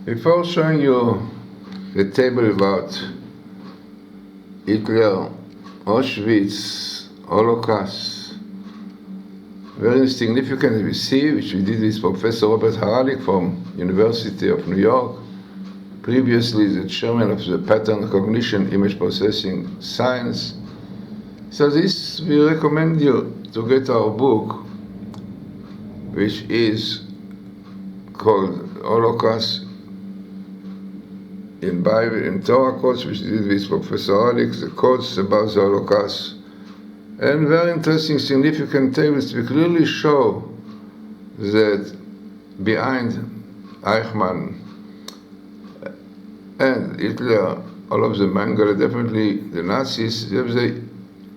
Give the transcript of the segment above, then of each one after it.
Before showing you the table about Hitler, Auschwitz, Holocaust, very significant we see, which we did with Professor Robert Haralik from University of New York, previously the chairman of the Pattern Recognition Image Processing Science. So this, we recommend you to get our book, which is called Holocaust in Bible, in Torah codes, which did with Professor Haralik, the codes about the Holocaust, and very interesting, significant tables. We clearly show that behind Eichmann and Hitler, all of the Mengele, definitely the Nazis, they have the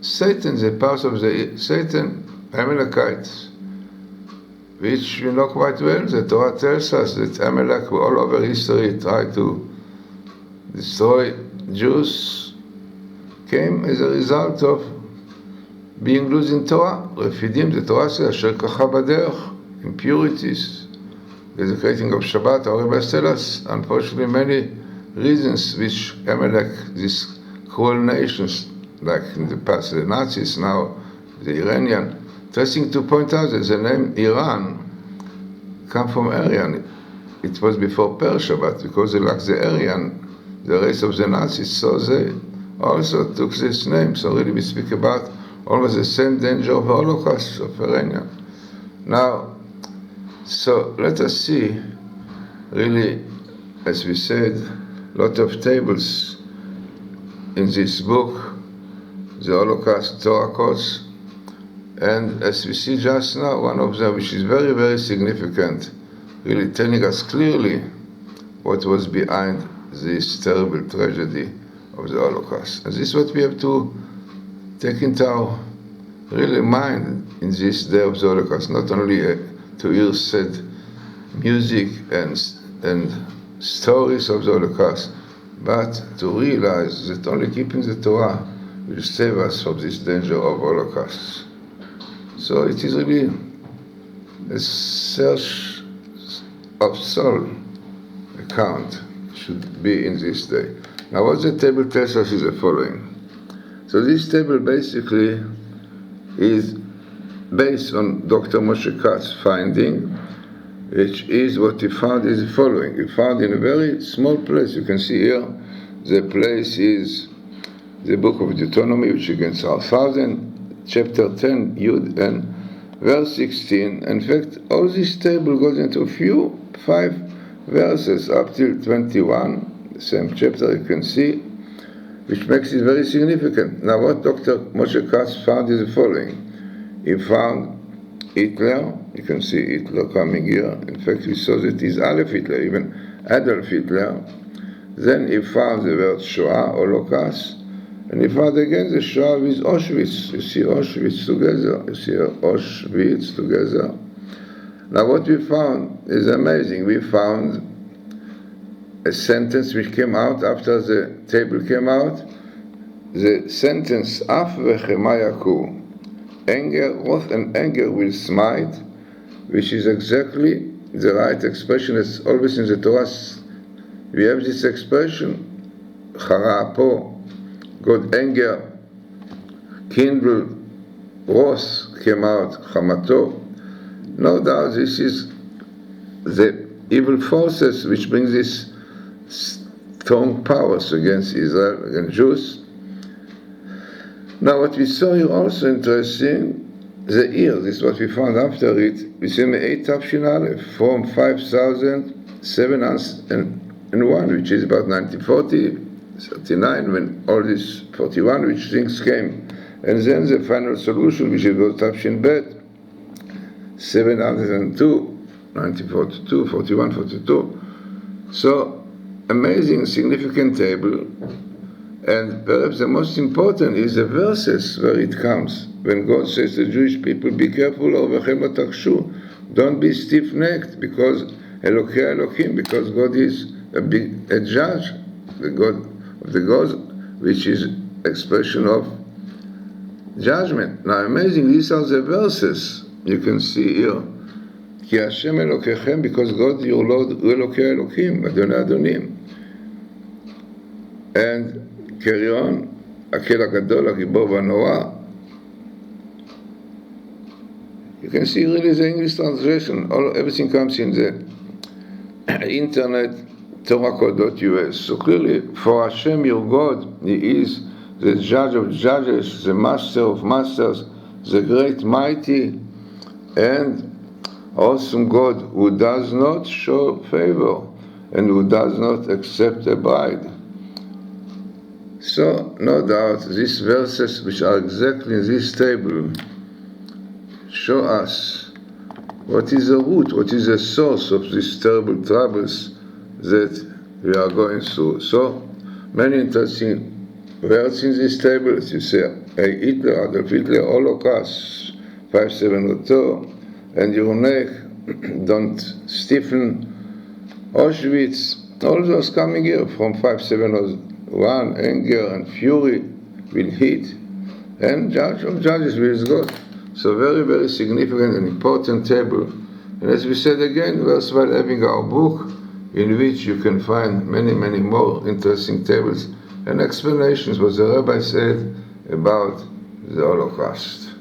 Satan, the part of the Satan, Amalekites, which we know quite well. The Torah tells us that Amalek, all over history, tried to destroy Jews, came as a result of being loose in Torah. Refidim, the Torah says, Asher kacha baderech, impurities, desecrating of Shabbat. Our rabbis tell us, unfortunately, many reasons which Amalek, these cruel nations, like in the past the Nazis, now the Iranian. Interesting to point out that the name Iran come from Aryan. It was before Persia, but because they lacked the Aryan, the race of the Nazis, so they also took this name. So really we speak about almost the same danger of Holocaust of Iranian. Now, so let us see, really, as we said, a lot of tables in this book, the Holocaust Torah codes, and as we see just now, one of them, which is very, very significant, really telling us clearly what was behind this terrible tragedy of the Holocaust. And this is what we have to take into our really mind in this day of the Holocaust, not only to hear said music and stories of the Holocaust, but to realize that only keeping the Torah will save us from this danger of Holocaust. So it is really a search of soul account should be in this day. Now what the table tells us is the following. So this table basically is based on Dr. Moshe Katz's finding, which is what he found is the following. He found in a very small place, you can see here, the place is the book of Deuteronomy, which against our 1000, chapter 10, Yud, and verse 16. In fact, all this table goes into a few, 5 verses up till 21, the same chapter you can see, which makes it very significant. Now what Dr. Moshe Katz found is the following. He found Hitler, you can see Hitler coming here. In fact, we saw that he's Aleph Hitler, even Adolf Hitler. Then he found the word Shoah, Holocaust, and he found again the Shoah with Auschwitz. You see Auschwitz together, you see Auschwitz together. Now what we found is amazing. We found a sentence which came out after the table came out. The sentence, Af v'chemayaku, anger, wrath and anger will smite, which is exactly the right expression. It's always in the Torah. We have this expression, Charapo, God anger, kindled, wrath came out, Chamato. No doubt this is the evil forces which bring these strong powers against Israel, against Jews. Now what we saw here also interesting, the year, this is what we found after it, we see 8 Tafshin Aleph, from 5701, which is about 1940, 39, when all this 41, which things came. And then the final solution, which is about Tafshin Bet, 702, 1942, 41, 42. So, amazing, significant table. And perhaps the most important is the verses where it comes. When God says to the Jewish people, be careful of V'chem lo takshu, don't be stiff-necked, because Elokei Elokim, because God is a judge, the God of the gods, which is expression of judgment. Now, amazing, these are the verses you can see here כי השם אלוקיכם, because God your Lord הוא אלוקי האלוקים, אדוני אדונים. And carry on, הקהל הגדול, הגיבור והנורא. You can see really the English translation, everything comes in the internet, torahcode.us. So clearly, for Hashem your God, He is the judge of judges, the master of masters, the great, mighty, and awesome God who does not show favor and who does not accept a bride. So, no doubt, these verses, which are exactly in this table, show us what is the root, what is the source of these terrible troubles that we are going through. So, many interesting words in this table, as you say, Hitler, Adolf Hitler, Holocaust, 572, and your neck, don't stiffen, Auschwitz, all those coming here from 571, anger and fury will hit, and judge of judges will God. So very, very significant and important table. And as we said again, worthwhile having our book in which you can find many, many more interesting tables and explanations what the rabbi said about the Holocaust.